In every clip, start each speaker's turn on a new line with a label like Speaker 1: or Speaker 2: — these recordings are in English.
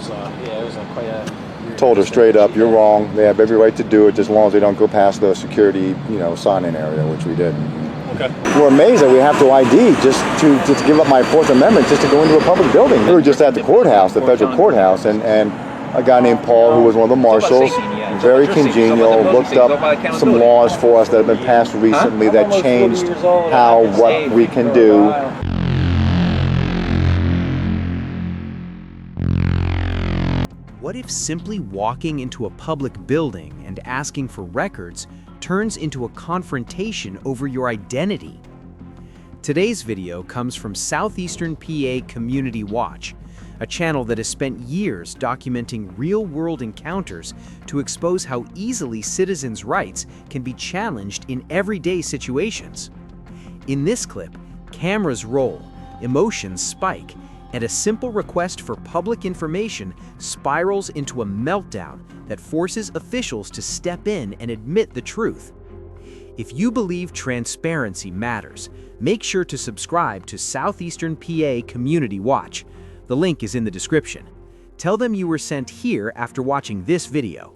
Speaker 1: was quite a...
Speaker 2: Told her straight up, you're wrong. They have every right to do it as long as they don't go past the security, sign-in area, which we did.
Speaker 1: Okay.
Speaker 2: We're amazed that we have to ID just to give up my Fourth Amendment just to go into a public building. We were just at the courthouse, the federal courthouse, and a guy named Paul, who was one of the marshals, very congenial, looked up some laws for us that have been passed recently that changed what we can do.
Speaker 3: What if simply walking into a public building and asking for records turns into a confrontation over your identity? Today's video comes from Southeastern PA Community Watch, a channel that has spent years documenting real-world encounters to expose how easily citizens' rights can be challenged in everyday situations. In this clip, cameras roll, emotions spike, and a simple request for public information spirals into a meltdown that forces officials to step in and admit the truth. If you believe transparency matters, make sure to subscribe to Southeastern PA Community Watch. The link is in the description. Tell them you were sent here after watching this video.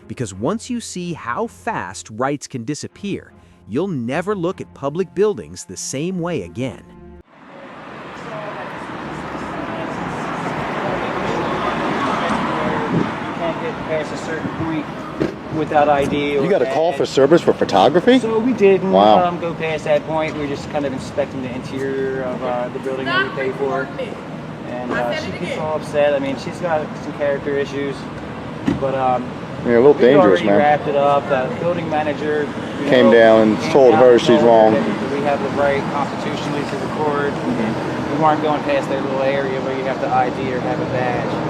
Speaker 3: Because once you see how fast rights can disappear, you'll never look at public buildings the same way again.
Speaker 1: Past a certain point without ID.
Speaker 2: You got a call for service for photography?
Speaker 1: So we didn't
Speaker 2: Wow.
Speaker 1: go past that point. We were just kind of inspecting the interior of the building that we pay for. And she gets all upset. I mean, she's got some character issues, but
Speaker 2: Yeah, a little dangerous,
Speaker 1: we already
Speaker 2: man.
Speaker 1: wrapped it up. The building manager
Speaker 2: Came down and told her she's wrong.
Speaker 1: We have the right constitutionally to record. We weren't going past their little area where you have to ID or have a badge.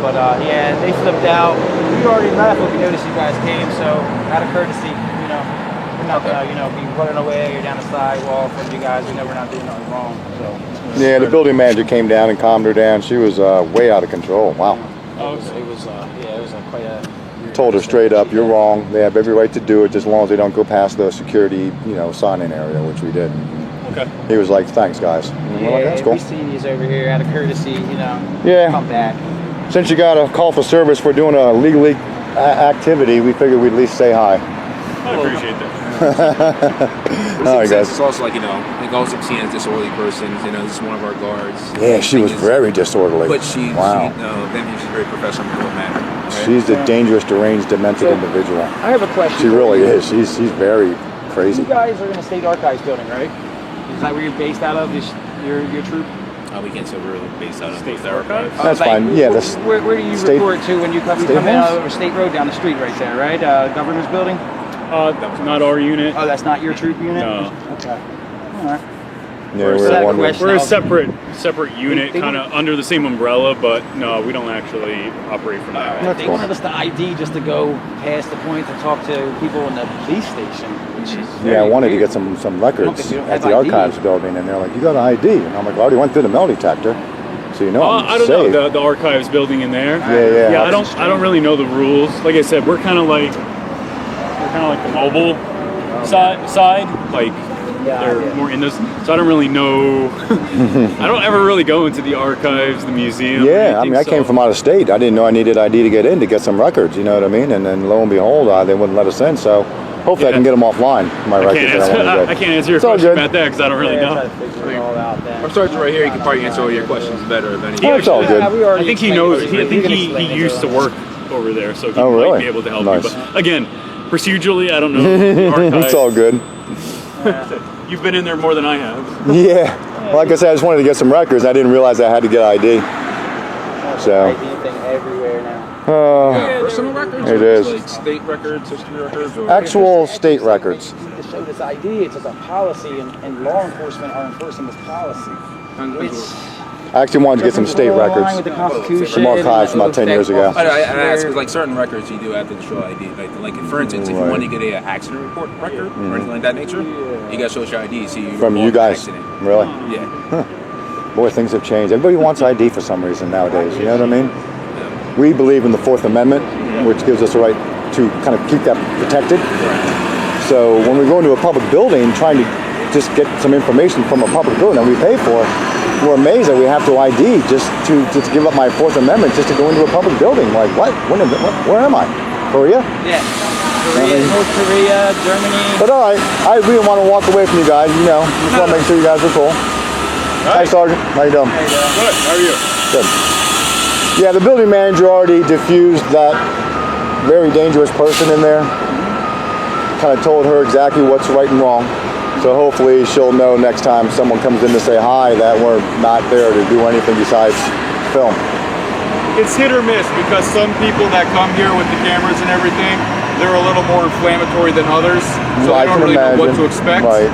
Speaker 1: But yeah, they flipped out. We already left, but we noticed you guys came, so out of courtesy, we're not gonna, be running away or down the sidewalk from you guys. We know we're not doing nothing wrong. So
Speaker 2: Yeah, the building manager came down and calmed her down. She was way out of control. Wow.
Speaker 1: it was quite a...
Speaker 2: Told her straight up, you're wrong. They have every right to do it as long as they don't go past the security, sign-in area, which we did.
Speaker 1: Okay.
Speaker 2: He was like, thanks, guys. And we're like, that's cool.
Speaker 1: We seen you over here out of courtesy,
Speaker 2: Yeah.
Speaker 1: come back.
Speaker 2: Since you got a call for service for doing a legal activity, we figured we'd at least say hi.
Speaker 4: I appreciate that.
Speaker 2: All right, guys.
Speaker 5: It's also like, like also seen as a disorderly person. This is one of our guards.
Speaker 2: Yeah, she was very disorderly.
Speaker 5: But she's very professional in the matter. Right?
Speaker 2: She's the dangerous, deranged, demented individual.
Speaker 1: I have a question.
Speaker 2: She really is. She's very crazy.
Speaker 1: You guys are in a state archives building, right? Is that where you're based out of? Your troop?
Speaker 5: We can't say we're really based out of
Speaker 4: State archives?
Speaker 2: That's fine. Yeah, that's
Speaker 1: where do you report to when you come in over State Road down the street right there, right? Governor's building?
Speaker 4: That was not our unit.
Speaker 1: Oh, that's not your troop unit?
Speaker 4: No.
Speaker 1: Okay. All right.
Speaker 2: yeah, we're
Speaker 4: We're a separate unit, kind of under the same umbrella, but no, we don't actually operate from that.
Speaker 2: That's
Speaker 1: They
Speaker 2: cool.
Speaker 1: wanted us to ID just to go past the point to talk to people in the police station, which is
Speaker 2: Yeah, I wanted to
Speaker 1: weird.
Speaker 2: get some records
Speaker 1: If you don't
Speaker 2: at
Speaker 1: have
Speaker 2: the
Speaker 1: ID.
Speaker 2: archives building, and they're like, you got an ID. And I'm like, I already went through the metal detector, so I'm
Speaker 4: I don't
Speaker 2: safe.
Speaker 4: know the archives building in there.
Speaker 2: Yeah.
Speaker 4: Yeah, I don't really know the rules. Like I said, we're kind of like the mobile side. Like they're more in this, so I don't really know. I don't ever really go into the archives, the museum.
Speaker 2: Yeah, I mean, I came from out of state. I didn't know I needed ID to get in to get some records. You know what I mean? And then lo and behold, they wouldn't let us in. So hopefully I can get them offline. My records that I want to get.
Speaker 4: I can't answer your
Speaker 2: It's all
Speaker 4: question
Speaker 2: good.
Speaker 4: about that because I don't really know.
Speaker 5: Our sergeant right here, he can probably answer all your questions better if anything.
Speaker 2: Oh, it's all good.
Speaker 4: I think he knows. I think he used to work over there, so he might be able to help
Speaker 2: Nice.
Speaker 4: you. But again, procedurally, I don't know. The archives.
Speaker 2: It's all good.
Speaker 4: You've been in there more than I have.
Speaker 2: Yeah. Like I said, I just wanted to get some records. I didn't realize I had to get ID. So.
Speaker 1: ID thing everywhere now.
Speaker 5: Personal records?
Speaker 2: It is.
Speaker 5: Like state records, history records? Or
Speaker 2: Actual state records.
Speaker 1: You need to show this ID. It's just a policy, and law enforcement are enforcing this policy.
Speaker 2: I actually wanted to get some state records.
Speaker 1: With the Constitution,
Speaker 2: Some archives from about 10 years ago.
Speaker 5: I ask because like certain records you do have to show ID. Like for instance, if you want to get an accident report record or anything like that nature, you got to show us your ID. So you
Speaker 2: From you guys.
Speaker 5: Accident.
Speaker 2: Really?
Speaker 5: Yeah.
Speaker 2: Boy, things have changed. Everybody wants ID for some reason nowadays. You know what I mean? We believe in the Fourth Amendment, which gives us a right to kind of keep that protected. So when we go into a public building trying to just get some information from a public building that we pay for, we're amazed that we have to ID just to give up my Fourth Amendment just to go into a public building. Like, what? Where am I? Korea?
Speaker 1: Yeah. Korea, North Korea, Germany.
Speaker 2: But all right, I really want to walk away from you guys. You know, just want to make sure you guys are cool. Hi, Sergeant. How you doing?
Speaker 4: Good. How are you?
Speaker 2: Good. Yeah, the building manager already diffused that very dangerous person in there. Kind of told her exactly what's right and wrong. So hopefully she'll know next time someone comes in to say hi that we're not there to do anything besides film.
Speaker 4: It's hit or miss because some people that come here with the cameras and everything, they're a little more inflammatory than others, so
Speaker 2: I
Speaker 4: they don't
Speaker 2: can
Speaker 4: really know what
Speaker 2: imagine.
Speaker 4: to expect.
Speaker 2: Right.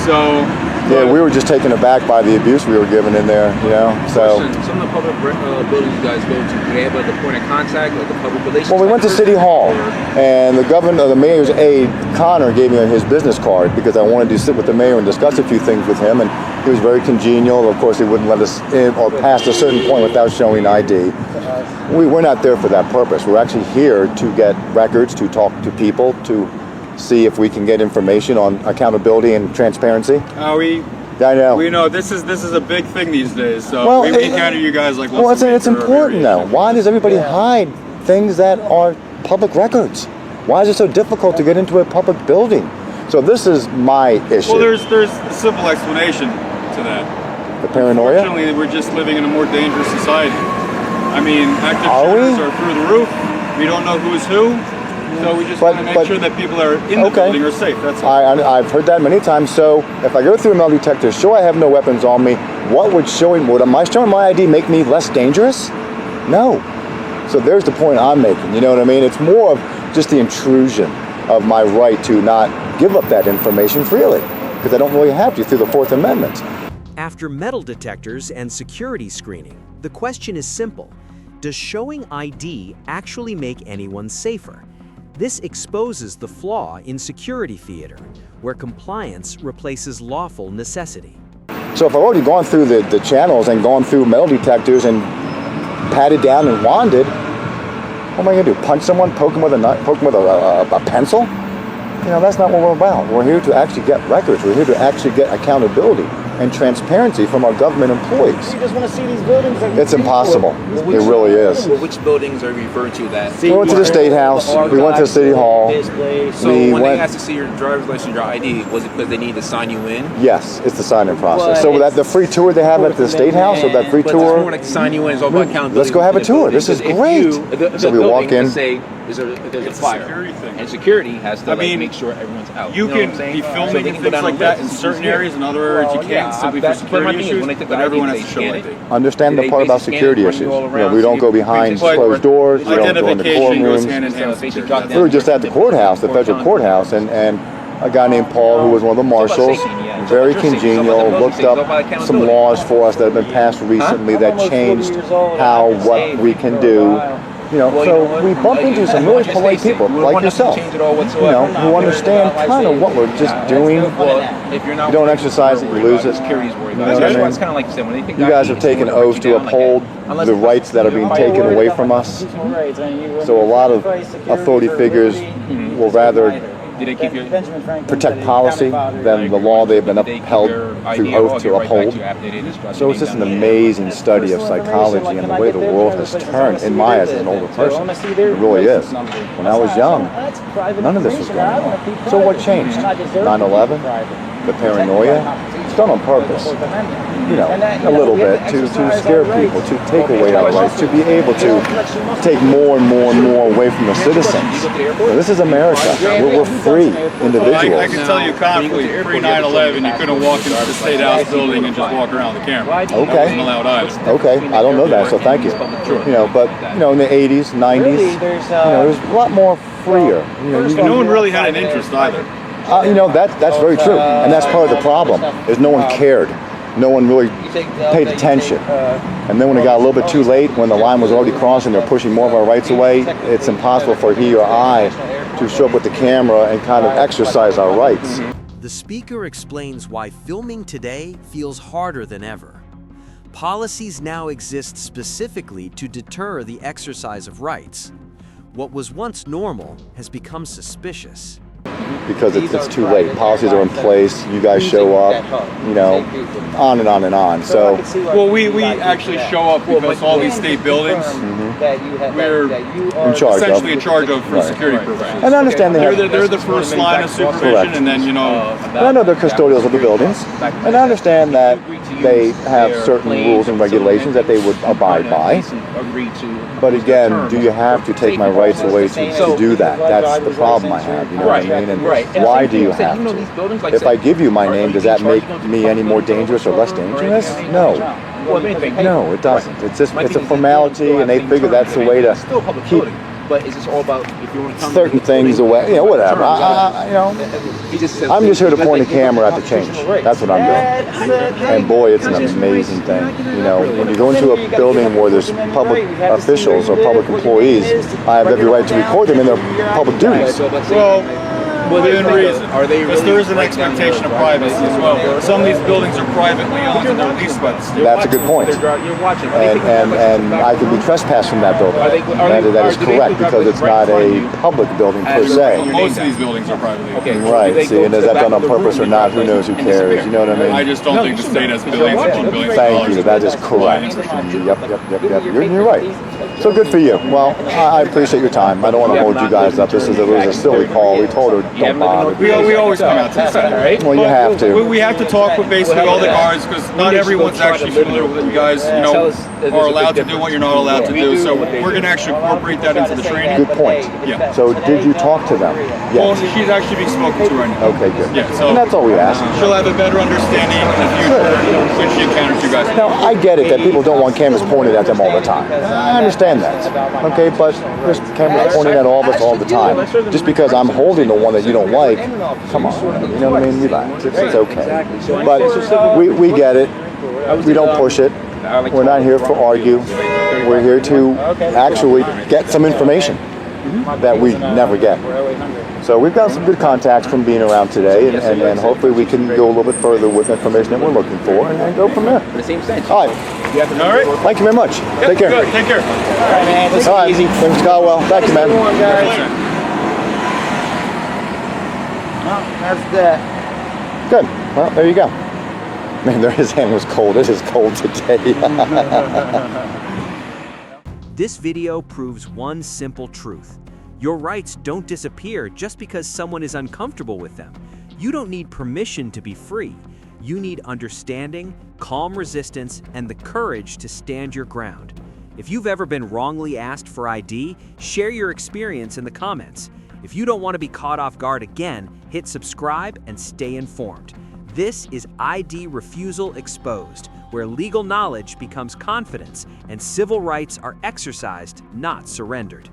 Speaker 4: So
Speaker 2: Yeah, we were just taken aback by the abuse we were given in there, you know. So.
Speaker 5: Question, some of the public buildings you guys go to, do they have like a point of contact, like a public relations?
Speaker 2: Well, we went to City Hall, and the mayor's aide, Connor, gave me his business card because I wanted to sit with the mayor and discuss a few things with him, and he was very congenial. Of course, he wouldn't let us in or past a certain point without showing ID. We're not there for that purpose. We're actually here to get records, to talk to people, to see if we can get information on accountability and transparency. I know.
Speaker 4: we know this is a big thing these days. So
Speaker 2: Well,
Speaker 4: we encounter you guys like.
Speaker 2: Well, it's important though. Why does everybody hide things that are public records? Why is it so difficult to get into a public building? So this is my issue.
Speaker 4: Well, there's a simple explanation to that.
Speaker 2: The paranoia?
Speaker 4: Unfortunately, we're just living in a more dangerous society. I mean, active
Speaker 2: Are we?
Speaker 4: shooters are through the roof. We don't know who's who. So we just want to make sure that people are in the building are safe. That's all.
Speaker 2: I've heard that many times. So if I go through a metal detector, show I have no weapons on me, would my showing my ID make me less dangerous? No. So there's the point I'm making. You know what I mean? It's more of just the intrusion of my right to not give up that information freely, because I don't really have to through the Fourth Amendment.
Speaker 3: After metal detectors and security screening, the question is simple. Does showing ID actually make anyone safer? This exposes the flaw in security theater, where compliance replaces lawful necessity.
Speaker 2: So if I've already gone through the channels and gone through metal detectors and patted down and wanded, what am I going to do? Punch someone, poke them with a pencil? You know, that's not what we're about. We're here to actually get records. We're here to actually get accountability and transparency from our government employees.
Speaker 1: You just want to see these buildings.
Speaker 2: It's impossible. It really is.
Speaker 5: Well, which buildings are you referring to that?
Speaker 2: We went to the State House. We went to City Hall.
Speaker 5: So when they asked to see your driver's license, your ID, was it because they need to sign you in?
Speaker 2: Yes, it's the sign-in process. So that the free tour they have at the State House, or that free
Speaker 5: But it's more
Speaker 2: tour,
Speaker 5: like sign you in. It's all about accountability.
Speaker 2: let's go have a tour. This is great. So we walk in.
Speaker 5: Say there's a fire,
Speaker 4: security thing.
Speaker 5: and security has to make sure everyone's out.
Speaker 4: You
Speaker 5: know what I'm
Speaker 4: can
Speaker 5: saying?
Speaker 4: be
Speaker 5: So
Speaker 4: filming
Speaker 5: they
Speaker 4: and
Speaker 5: can go
Speaker 4: things
Speaker 5: down
Speaker 4: like
Speaker 5: the
Speaker 4: that in
Speaker 5: list.
Speaker 4: certain areas, in other areas you can't simply for
Speaker 5: But my
Speaker 4: security
Speaker 5: thing is,
Speaker 4: issues,
Speaker 5: when they took the
Speaker 4: but
Speaker 5: ID,
Speaker 4: everyone
Speaker 5: they
Speaker 4: has to show
Speaker 5: scan it?
Speaker 4: ID.
Speaker 2: Understand the
Speaker 5: They
Speaker 2: part about
Speaker 5: basically
Speaker 2: security
Speaker 5: run
Speaker 2: issues.
Speaker 5: you
Speaker 2: You
Speaker 5: all
Speaker 2: know,
Speaker 5: around
Speaker 2: we
Speaker 5: so
Speaker 2: don't
Speaker 5: you
Speaker 2: go
Speaker 5: can
Speaker 2: behind
Speaker 5: bring
Speaker 2: closed doors. We don't go in the
Speaker 4: Identification goes hand in
Speaker 2: courtrooms.
Speaker 4: hand with
Speaker 5: Basic
Speaker 4: security.
Speaker 2: We were just at the courthouse, the federal courthouse, and a guy named Paul, who was one of the marshals, very congenial, looked up some laws for us that have been passed recently that changed what we can do. You know, so we bump into some really polite people like yourself, you know, who understand kind of what we're just doing. You don't exercise it, you lose it. You know what I mean? You guys have taken oaths to uphold the rights that are being taken away from us. So a lot of authority figures will rather protect policy than the law they've been upheld through oath to uphold. So it's just an amazing study of psychology and the way the world has turned, in my eyes as an older person. It really is. When I was young, none of this was going on. So what changed? 9/11? The paranoia? It's done on purpose. You know, a little bit to scare people, to take away our rights, to be able to take more and more and more away from the citizens. So this is America. We're free individuals.
Speaker 4: I can tell you confidently, pre-9/11, you couldn't walk into the State House building and just walk around the camera. That wasn't allowed either.
Speaker 2: Okay, I don't know that, so thank you. You know, but you know, in the 80s, 90s, you know, it was a lot more freer. You know,
Speaker 4: No one really had an interest either.
Speaker 2: you know, that's very true, and that's part of the problem. Is no one cared. No one really paid attention. And then when it got a little bit too late, when the line was already crossed and they're pushing more of our rights away, it's impossible for he or I to show up with the camera and kind of exercise our rights.
Speaker 3: The speaker explains why filming today feels harder than ever. Policies now exist specifically to deter the exercise of rights. What was once normal has become suspicious.
Speaker 2: because it's too late. Policies are in place. You guys show up, you know, on and on and on. So,
Speaker 4: well, we actually show up because all these state buildings, we're
Speaker 2: in charge
Speaker 4: essentially
Speaker 2: of.
Speaker 4: in charge of for security purposes.
Speaker 2: And I understand
Speaker 4: They're the first line of supervision,
Speaker 2: Correct.
Speaker 4: and then, you know,
Speaker 2: And I know they're custodials of the buildings, and I understand that they have certain rules and regulations that they would abide by. But again, do you have to take my rights away to do that? That's the problem I have, you know what I mean? And why do you have to? If I give you my name, does that make me any more dangerous or less dangerous? No. No, it doesn't. It's a formality, and they figure that's the way to keep
Speaker 5: But is this all about if you want to come
Speaker 2: certain things away, you know, whatever. You know, I'm just here to point a camera at the change. That's what I'm doing. And boy, it's an amazing thing. You know, when you go into a building where there's public officials or public employees, I have every right to record them in their public duties.
Speaker 4: well, within reason. Because there is an expectation of privacy as well. Some of these buildings are privately owned and they're leased by the state.
Speaker 2: That's a good point. And I can be trespassed from that building. That is correct, because it's not a public building per se.
Speaker 4: Most of these buildings are privately owned.
Speaker 2: Right, see, and is that done on purpose or not? Who knows, who cares? You know what I mean?
Speaker 4: I just don't think the state has billions upon billions of
Speaker 2: Thank
Speaker 4: dollars.
Speaker 2: you, that is correct. Yep. You're right. So good for you. Well, I appreciate your time. I don't want to hold you guys up. This was a silly call. We told her, don't bother.
Speaker 4: We always come out to the center, right?
Speaker 2: Well, you have to.
Speaker 4: We have to talk with basically all the guards because not everyone's actually familiar with what you guys, you know, are allowed to do, what you're not allowed to do. So we're going to actually incorporate that into the training.
Speaker 2: Good point.
Speaker 4: Yeah.
Speaker 2: So did you talk to them?
Speaker 4: Well,
Speaker 2: Yes.
Speaker 4: she's actually being spoken to right now.
Speaker 2: Okay, good.
Speaker 4: Yeah, so
Speaker 2: And that's all we ask.
Speaker 4: she'll have a better understanding in the future when she encounters you guys.
Speaker 2: Now, I get it that people don't want cameras pointed at them all the time. I understand that. Okay, but there's cameras pointed at all of us all the time. Just because I'm holding the one that you don't like, come on. You know what I mean? Relax. It's okay. But we get it. We don't push it. We're not here to argue. We're here to actually get some information that we never get. So we've got some good contacts from being around today, and hopefully we can go a little bit further with information that we're looking for and go from there. All right.
Speaker 4: All right.
Speaker 2: Thank you very much. Take care.
Speaker 4: Good. Take care.
Speaker 1: All right, man. This is
Speaker 2: All right.
Speaker 1: easy.
Speaker 2: Thanks, Caldwell. Thank you, man.
Speaker 1: Well, that's that.
Speaker 2: Good. Well, there you go. Man, his hand was cold. It is cold today.
Speaker 3: This video proves one simple truth. Your rights don't disappear just because someone is uncomfortable with them. You don't need permission to be free. You need understanding, calm resistance, and the courage to stand your ground. If you've ever been wrongly asked for ID, share your experience in the comments. If you don't want to be caught off guard again, hit subscribe and stay informed. This is ID Refusal Exposed, where legal knowledge becomes confidence and civil rights are exercised, not surrendered.